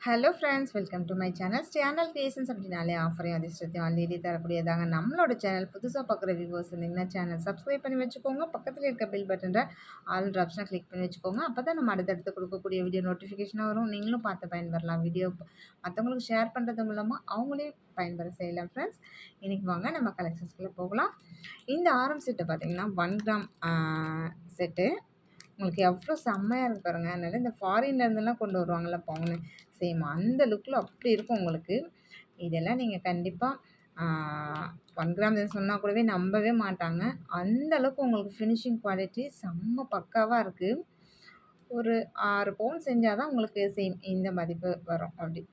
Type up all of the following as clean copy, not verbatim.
Hello friends, welcome to my channel creations அப்படின்னாலே ஆஃபரையும் அதிர்ஷ்டத்தையும் already தரக்கூடியதாங்க நம்மளோட channel. புதுசாக பார்க்குற வியூவர்ஸ் இருந்தீங்கன்னா சேனல் சப்ஸ்கிரைப் பண்ணி வச்சுக்கோங்க. பக்கத்தில் இருக்க பில் பட்டன்ற ஆல் ஆப்ஷனை கிளிக் பண்ணி வச்சுக்கோங்க. அப்போ தான் நம்ம அடுத்தடுத்து கொடுக்கக்கூடிய வீடியோ நோட்டிஃபிகேஷனாக வரும். நீங்களும் பார்த்து பயன்பெறலாம். வீடியோ மற்றவங்களுக்கு ஷேர் பண்ணுறது மூலமாக அவங்களே பயன்பெற செய்யலாம். ஃப்ரெண்ட்ஸ், இன்றைக்கி வாங்க நம்ம கலெக்ஷன்ஸ்குள்ளே போகலாம். இந்த ஆரம் செட்டு பார்த்திங்கன்னா 1 கிராம் செட்டு உங்களுக்கு எவ்வளோ செம்மையாக இருக்கு பாருங்கள். அதனால இந்த ஃபாரின்லேருந்துலாம் கொண்டு வருவாங்கள்ல பவுனு, சேம் அந்த லுக்கில் அப்படி இருக்கும் உங்களுக்கு. இதெல்லாம் நீங்கள் கண்டிப்பாக 1 கிராம் சொன்னால் கூடவே நம்பவே மாட்டாங்க. அந்த அளவுக்கு உங்களுக்கு ஃபினிஷிங் குவாலிட்டி செம்ம பக்காவாக இருக்குது. ஒரு 6 பவுன் செஞ்சால் தான் உங்களுக்கு சேம் இந்த மதிப்பு வரும். அப்படி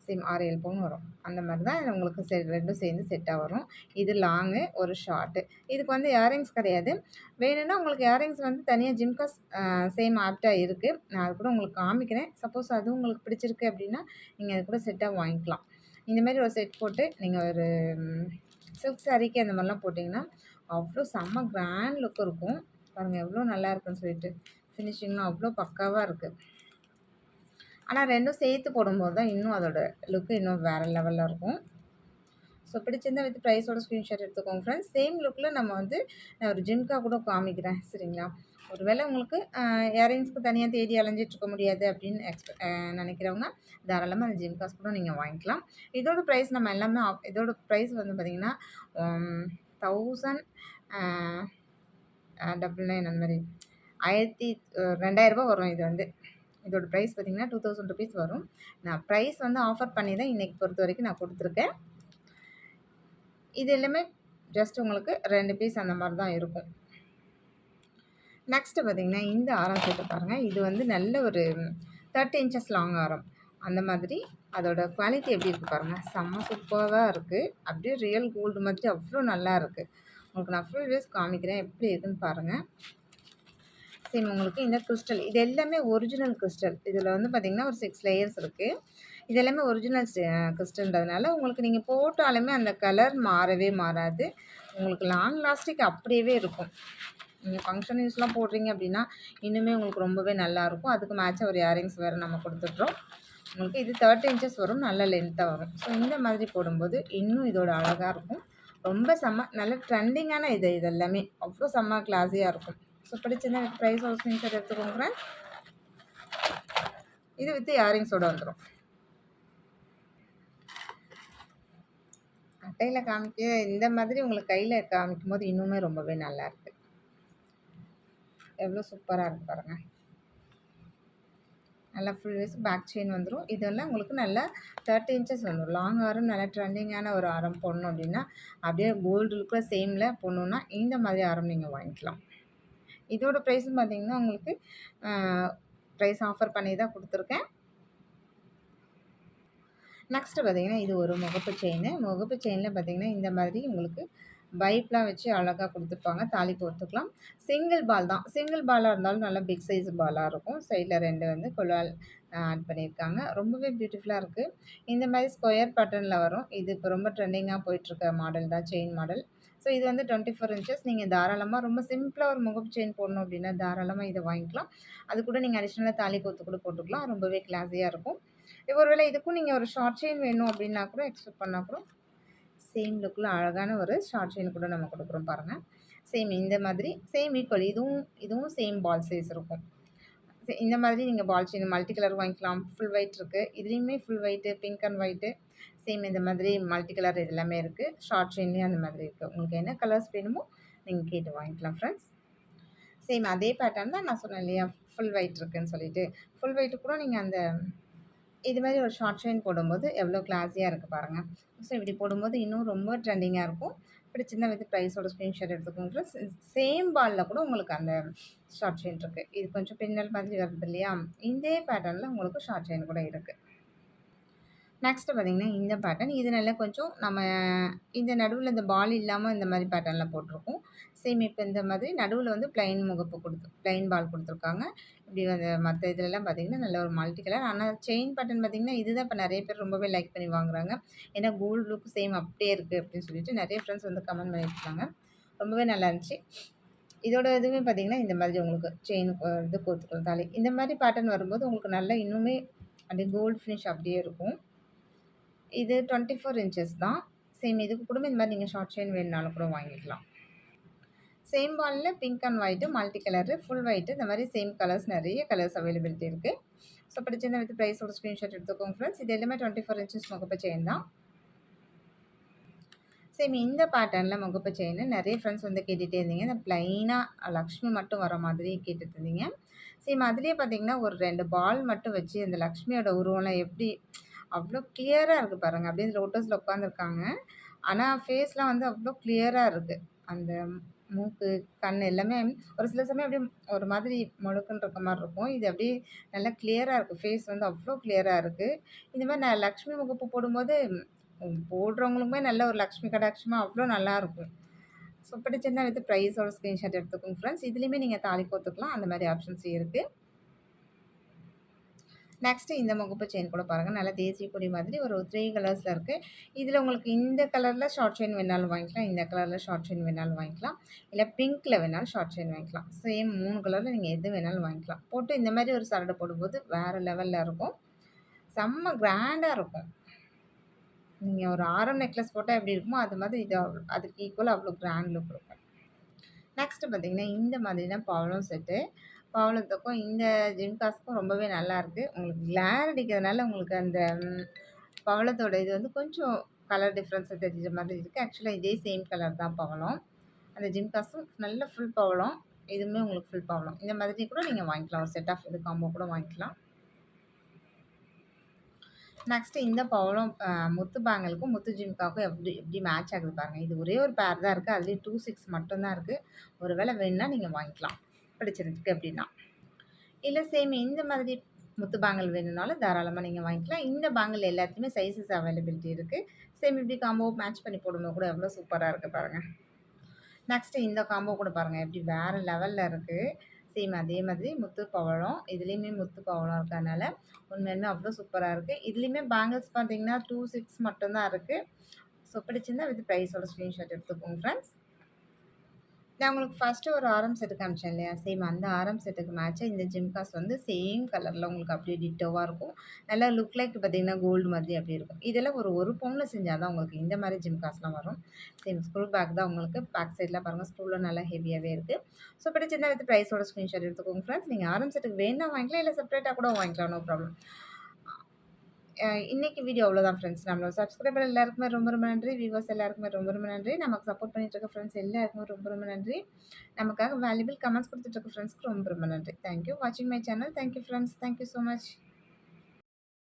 சேம் 6, 7 பவுன் வரும். அந்த மாதிரி தான் உங்களுக்கு ரெண்டும் சேர்ந்து செட்டாக வரும். இது லாங்கு, ஒரு ஷார்ட்டு. இதுக்கு வந்து இயரிங்ஸ் கிடையாது. வேணும்னா உங்களுக்கு இயரிங்ஸ் வந்து தனியாக ஜிம்காஸ் சேம் ஆப்டாக இருக்குது. நான் அது கூட உங்களுக்கு காமிக்கிறேன். சப்போஸ் அதுவும் உங்களுக்கு பிடிச்சிருக்கு அப்படின்னா நீங்கள் அது கூட செட்டாக வாங்கிக்கலாம். இந்தமாரி ஒரு செட் போட்டு நீங்கள் ஒரு சில்க் சாரீக்கு அந்த மாதிரிலாம் போட்டிங்கன்னா அவ்வளோ செம்ம கிராண்ட் லுக் இருக்கும். பாருங்கள் எவ்வளோ நல்லா இருக்குன்னு சொல்லிட்டு. ஃபினிஷிங்லாம் அவ்வளோ பக்காவாக இருக்குது. ஆனால் ரெண்டும் சேர்த்து போடும்போது தான் இன்னும் அதோட லுக்கு இன்னும் வேறு லெவலில் இருக்கும். ஸோ பிடிச்சிருந்தால் வித் ப்ரைஸோட ஸ்க்ரீன்ஷாட் எடுத்துக்கோங்க ஃப்ரெண்ட்ஸ். சேம் லுக்கில் நம்ம வந்து நான் ஒரு ஜிம்கா கூட காமிக்கிறேன், சரிங்களா? ஒருவேளை உங்களுக்கு இயரிங்ஸ்க்கு தனியாக தேடி அலைஞ்சிட்ருக்க முடியாது அப்படின்னு நினைக்கிறவங்க தாராளமாக அந்த ஜிம்காஸ் கூட நீங்கள் வாங்கிக்கலாம். இதோட ப்ரைஸ் நம்ம எல்லாமே இதோட ப்ரைஸ் வந்து பார்த்திங்கன்னா 1099 அந்த மாதிரி 2000 வரும். இது வந்து இதோட ப்ரைஸ் பார்த்திங்கன்னா 2000 ருபீஸ் வரும். நான் ப்ரைஸ் வந்து ஆஃபர் பண்ணி தான் இன்றைக்கி பொறுத்த வரைக்கும் நான் கொடுத்துருக்கேன். இது எல்லாமே ஜஸ்ட் உங்களுக்கு 2 பீஸ் அந்த மாதிரி தான் இருக்கும். நெக்ஸ்ட்டு பார்த்திங்கன்னா இந்த ஆரம் செட்டு பாருங்கள். இது வந்து நல்ல ஒரு 30 இன்ச்சஸ் லாங் ஆரம். அந்த மாதிரி அதோட குவாலிட்டி எப்படி இருக்குது பாருங்கள். செம்ம சூப்பராக இருக்குது. அப்படியே ரியல் கோல்டு மாதிரி அவ்வளோ நல்லா இருக்குது. உங்களுக்கு நான் ஃபுல் வியூஸ் காமிக்கிறேன், எப்படி இருக்குதுன்னு பாருங்கள். சேம் உங்களுக்கு இந்த கிறிஸ்டல் இது எல்லாமே ஒரிஜினல் கிறிஸ்டல். இதில் வந்து பார்த்திங்கன்னா ஒரு 6 லேயர்ஸ் இருக்குது. இது எல்லாமே ஒரிஜினல் கிறிஸ்டல்ன்றதுனால உங்களுக்கு நீங்கள் போட்டாலுமே அந்த கலர் மாறவே மாறாது. உங்களுக்கு லாங் லாஸ்டிக் அப்படியே இருக்கும். நீங்கள் ஃபங்க்ஷன் யூஸ்லாம் போடுறீங்க அப்படின்னா இன்னுமே உங்களுக்கு ரொம்பவே நல்லாயிருக்கும். அதுக்கு மேட்சாக ஒரு இயரிங்ஸ் வேறு நம்ம கொடுத்துட்றோம். உங்களுக்கு இது 30 இன்ச்சஸ் வரும், நல்ல லென்த்தாக வரும். ஸோ இந்த மாதிரி போடும்போது இன்னும் இதோட அழகாக இருக்கும். ரொம்ப செம்ம நல்ல ட்ரெண்டிங்கான இது எல்லாமே அவ்வளோ செம்ம கிளாஸியாக இருக்கும். ஸோ பிடிச்சிருந்தா வித் ப்ரைஸ் ஒரு ஸ்க்ரீன்ஷாட் எடுத்துக்கோங்க ஃப்ரெண்ட்ஸ். இது வித் இயரிங்ஸோடு வந்துடும். அட்டையில் காமிக்க இந்த மாதிரி உங்களுக்கு கையில் காமிக்கும் போது இன்னுமே ரொம்பவே நல்லாயிருக்கு. எவ்வளோ சூப்பராக இருக்குது பாருங்கள். நல்லா ஃபுல் வேஸ் பேக் செயின் வந்துடும். இதெல்லாம் உங்களுக்கு நல்லா 30 இன்ச்சஸ் வந்துடும். லாங் ஆரம் நல்லா ட்ரெண்டிங்கான ஒரு ஆரம் போடணும் அப்படின்னா அப்படியே கோல்டு லுக்கில் சேமில் போடணுன்னா இந்த மாதிரி ஆரம் நீங்கள் வாங்கிக்கலாம். இதோட ப்ரைஸும் பார்த்திங்கன்னா உங்களுக்கு ப்ரைஸ் ஆஃபர் பண்ணி தான் கொடுத்துருக்கேன். நெக்ஸ்ட்டு பார்த்திங்கன்னா இது ஒரு முகப்பு செயின். முகப்பு செயினில் பார்த்திங்கன்னா இந்த மாதிரி உங்களுக்கு பைப்லாம் வச்சு அழகாக கொடுத்துருப்பாங்க. தாலி போட்டுக்கலாம். சிங்கிள் பால் தான். சிங்கிள் பாலாக இருந்தாலும் நல்லா பிக் சைஸ் பாலாக இருக்கும். சைடில் 2 வந்து குழால் ஆட் பண்ணியிருக்காங்க. ரொம்பவே பியூட்டிஃபுல்லாக இருக்குது. இந்த மாதிரி ஸ்கொயர் பேட்டர்னில் வரும். இது இப்போ ரொம்ப ட்ரெண்டிங்காக போயிட்டுருக்க மாடல் தான், செயின் மாடல். ஸோ இது வந்து 24 இன்ச்சஸ். நீங்கள் தாராளமாக ரொம்ப சிம்பிளாக ஒரு முகப்பு செயின் போடணும் அப்படின்னா தாராளமாக இதை வாங்கிக்கலாம். அது கூட நீங்கள் அடிஷ்னலாக தாலி கோத்து கூட போட்டுக்கலாம். ரொம்பவே கிளாஸியாக இருக்கும். ஒருவேளை இதுக்கும் நீங்கள் ஒரு ஷார்ட் செயின் வேணும் அப்படின்னா கூட எக்ஸ்பெக்ட் பண்ணால் கூட சேம் லுக்கில் அழகான ஒரு ஷார்ட் செயின் கூட நம்ம கொடுக்குறோம் பாருங்கள். சேம் இந்த மாதிரி சேம் ஈக்குவல் இதுவும் சேம் பால் சைஸ் இருக்கும். இந்த மாதிரி நீங்கள் பால் செயின் மல்டி கலர் வாங்கிக்கலாம். ஃபுல் ஒயிட் இருக்குது. இதுலேயுமே full white, pink and white, same இந்த மாதிரி மல்டி கலர் இது எல்லாமே இருக்குது. ஷார்ட் செயின்லேயும் அந்த மாதிரி இருக்குது. உங்களுக்கு என்ன கலர்ஸ் வேணுமோ நீங்கள் கேட்டு வாங்கிக்கலாம் ஃப்ரெண்ட்ஸ். சேம் அதே பேட்டர்ன் தான் நான் சொன்னேன் இல்லையா, ஃபுல் ஒயிட் இருக்குதுன்னு சொல்லிட்டு. ஃபுல் ஒயிட்டு கூட நீங்கள் அந்த இது மாதிரி ஒரு ஷார்ட் செயின் போடும்போது எவ்வளோ கிளாஸியாக இருக்குது பாருங்கள். ஸோ இப்படி போடும்போது இன்னும் ரொம்ப ட்ரெண்டிங்காக இருக்கும். பிடிச்சிருந்தா வித் ப்ரைஸோட ஸ்க்ரீன்ஷாட் எடுத்துக்கோங்க. சேம் பாலில் கூட உங்களுக்கு அந்த ஷார்ட் செயின் இருக்குது. இது கொஞ்சம் பின்னல் மாதிரி வருது இல்லையா, இதே பேட்டர்னில் உங்களுக்கு ஷார்ட் செயின் கூட இருக்குது. நெக்ஸ்ட்டு பார்த்திங்கன்னா இந்த பேட்டர்ன். இது நல்லா கொஞ்சம் நம்ம இந்த நடுவில் இந்த பால் இல்லாமல் இந்த மாதிரி பேட்டர்னில் போட்டிருக்கோம். சேம் இப்போ இந்த மாதிரி நடுவில் வந்து ப்ளைன் ப்ளைன் பால் கொடுத்துருக்காங்க. இப்படி வந்து மற்ற இதுலலாம் பார்த்திங்கன்னா நல்ல ஒரு மல்டி கலர். ஆனால் செயின் பேட்டர்ன் பார்த்திங்கன்னா இதுதான் இப்போ நிறைய பேர் ரொம்பவே லைக் பண்ணி வாங்குறாங்க. ஏன்னா கோல்டு லுக் சேம் அப்படியே இருக்குது அப்படின்னு சொல்லிட்டு நிறைய ஃப்ரெண்ட்ஸ் வந்து கமெண்ட் பண்ணியிருக்காங்க. ரொம்பவே நல்லா இருந்துச்சு. இதோட இதுவுமே பார்த்திங்கன்னா இந்த மாதிரி உங்களுக்கு செயின் இது கோத்துக்கலாம் தாலி. இந்த மாதிரி பேட்டர்ன் வரும்போது உங்களுக்கு நல்லா இன்னுமே அப்படியே கோல்டு ஃபினிஷ் அப்படியே இருக்கும். இது 24 இன்ச்சஸ் தான். சேம் இதுக்கு கூட இந்த மாதிரி நீங்கள் ஷார்ட் செயின் வேணுனாலும் கூட வாங்கிக்கலாம். சேம் பாலில் pink and white, multi colour, full white, இந்த மாதிரி சேம் கலர்ஸ் நிறைய கலர்ஸ் அவைலபிலிட்டி இருக்குது. ஸோ பிடிச்சிருந்தா வித் ப்ரைஸோட ஸ்க்ரீன்ஷாட் எடுத்துக்கோங்க ஃப்ரெண்ட்ஸ். இது எல்லாமே 24 இன்ச்சஸ் முகப்பு செயின் தான். சேம் இந்த பேட்டர்னில் முகப்பு செயின் நிறைய ஃப்ரெண்ட்ஸ் வந்து கேட்டுகிட்டே இருந்தீங்க. இந்த ப்ளைனாக லக்ஷ்மி மட்டும் வர மாதிரி கேட்டுட்டு இருந்தீங்க. சேம் அதுலேயே பார்த்தீங்கன்னா ஒரு 2 பால் மட்டும் வச்சு அந்த லக்ஷ்மியோட உருவம்லாம் எப்படி அவ்வளோ கிளியராக இருக்குது பாருங்கள். அப்படியே லோட்டஸில் உட்காந்துருக்காங்க. ஆனால் ஃபேஸ்லாம் வந்து அவ்வளோ கிளியராக இருக்குது. அந்த மூக்கு, கண் எல்லாமே ஒரு சில சமயம் அப்படியே ஒரு மாதிரி மொழுக்குன்னு இருக்க மாதிரி இருக்கும். இது அப்படியே நல்லா கிளியராக இருக்குது. ஃபேஸ் வந்து அவ்வளோ கிளியராக இருக்குது. இந்த மாதிரி நான் லக்ஷ்மி முகப்பு போடும்போது போடுறவங்களுக்குமே நல்ல ஒரு லக்ஷ்மி கடாட்சமாக அவ்வளோ நல்லாயிருக்கும். ஸோ பிடிச்சிருந்தா வித் ப்ரைஸோட ஸ்க்ரீன்ஷாட் எடுத்துக்கோங்க ஃப்ரெண்ட்ஸ். இதுலேயுமே நீங்கள் தாலி கோத்துக்கலாம். அந்த மாதிரி ஆப்ஷன்ஸ் இருக்குது. நெக்ஸ்ட்டு இந்த முகப்பு செயின் கூட பாருங்கள். நல்லா தேசிய கொடி மாதிரி ஒரு 3 கலர்ஸில் இருக்குது. இதில் உங்களுக்கு இந்த கலரில் ஷார்ட் செயின் வேணாலும் வாங்கிக்கலாம். இந்த கலரில் ஷார்ட் செயின் வேணாலும் வாங்கிக்கலாம். இல்லை பிங்க்கில் வேணாலும் ஷார்ட் செயின் வாங்கிக்கலாம். சேம் 3 கலரில் நீங்கள் எது வேணாலும் வாங்கிக்கலாம். போட்டு இந்த மாதிரி ஒரு சரடை போடும்போது வேறு லெவலில் இருக்கும். செம்ம கிராண்டாக இருக்கும். நீங்கள் ஒரு ஆரம் நெக்லஸ் போட்டால் எப்படி இருக்குமோ அது மாதிரி இது அதுக்கு ஈக்குவலாக அவ்வளோ கிராண்ட் லுக் இருக்கும். நெக்ஸ்ட்டு பார்த்தீங்கன்னா இந்த மாதிரினா பவளம் செட்டு. பவளத்துக்கும் இந்த ஜிம்காஸ்க்கும் ரொம்பவே நல்லாயிருக்கு. உங்களுக்கு கிளார் அடிக்கிறதுனால உங்களுக்கு அந்த பவளத்தோட இது வந்து கொஞ்சம் கலர் டிஃப்ரென்ஸை தெரிஞ்ச மாதிரி இருக்குது. ஆக்சுவலாக இதே சேம் கலர் தான் பவளம். அந்த ஜிம்காஸும் நல்ல ஃபுல் பவளம். இதுவுமே உங்களுக்கு ஃபுல் பவளம். இந்த மாதிரி கூட நீங்கள் வாங்கிக்கலாம். ஒரு செட் ஆஃப் இது காம்போ கூட வாங்கிக்கலாம். நெக்ஸ்ட்டு இந்த பவளம் முத்து பேங்கிளுக்கும், முத்து ஜிம்காவுக்கும் எப்படி எப்படி மேட்ச் ஆகுது பாருங்கள். இது ஒரே ஒரு பேர் தான் இருக்குது. அதுலேயும் 26 மட்டும் தான் இருக்குது. ஒரு வேளை வேணுன்னா நீங்கள் வாங்கிக்கலாம். பிடிச்சிருக்கு அப்படின்னா. இல்லை சேம் இந்த மாதிரி முத்து பேங்கிள் வேணும்னாலும் தாராளமாக நீங்கள் வாங்கிக்கலாம். இந்த பேங்கிள் எல்லாத்துலேயுமே சைஸஸ் அவைலபிலிட்டி இருக்குது. சேம் இப்படி காம்போ மேட்ச் பண்ணி போடும்போது கூட எவ்வளோ சூப்பராக இருக்குது பாருங்கள். நெக்ஸ்ட்டு இந்த காம்போ கூட பாருங்கள். எப்படி வேறு லெவலில் இருக்குது. சேம் அதே மாதிரி முத்து பவளம். இதுலேயுமே முத்து பவளம் இருக்கறனால உண்மையுமே அவ்வளோ சூப்பராக இருக்குது. இதுலேயுமே பேங்கிள்ஸ் பார்த்தீங்கன்னா 26 மட்டும் தான் இருக்குது. ஸோ பிடிச்சிருந்தா வித் ப்ரைஸோட ஸ்க்ரீன்ஷாட் எடுத்துக்கோங்க ஃப்ரெண்ட்ஸ். நான் உங்களுக்கு ஃபஸ்ட்டு ஒரு ஆரம் செட்டு காமிச்சேன் இல்லையா? சேம் அந்த ஆரம் செட்டுக்கு மேட்சாக இந்த ஜிம்காஸ் வந்து சேம் கலரில் உங்களுக்கு அப்படியே டிட்டோவாக இருக்கும். நல்லா லுக் லைக் பார்த்தீங்கன்னா கோல்டு மாதிரி அப்படி இருக்கும். இதெல்லாம் ஒரு பவுனில் செஞ்சால் தான் உங்களுக்கு இந்த மாதிரி ஜிம்காஸ்லாம் வரும். சேம் ஸ்க்ரூ பேக் தான் உங்களுக்கு. பேக் சைட்லாம் பாருங்கள் ஸ்க்ரூவில் நல்லா ஹெவியாகவே இருக்குது. ஸோ பிடிச்சிருந்தா வித் ப்ரைஸோட ஸ்க்ரீன்ஷாட் எடுத்துக்கோங்க ஃப்ரெண்ட்ஸ். நீங்கள் ஆரம் செட்டுக்கு வேணா வாங்கிக்கலாம், இல்லை செப்பரேட்டாக கூட வாங்கிக்கலாம். No problem. இன்னைக்கு வீடியோ அவ்வளோதான் ஃப்ரெண்ட்ஸ். நம்மளோட சப்ஸ்கிரைபர் எல்லாருக்குமே ரொம்ப ரொம்ப நன்றி. வியூவர்ஸ் எல்லாருக்குமே ரொம்ப ரொம்ப நன்றி. நமக்கு சப்போர்ட் பண்ணிட்டு இருக்க ஃப்ரெண்ட்ஸ் எல்லாருக்குமே ரொம்ப ரொம்ப நன்றி. நமக்காக வேல்யூபிள் கமெண்ட்ஸ் கொடுத்துட்டு இருக்க ஃப்ரெண்ட்ஸ்க்கு ரொம்ப ரொம்ப நன்றி. தேங்க்யூ வாட்சிங் my channel. Thank you friends. Thank you so much.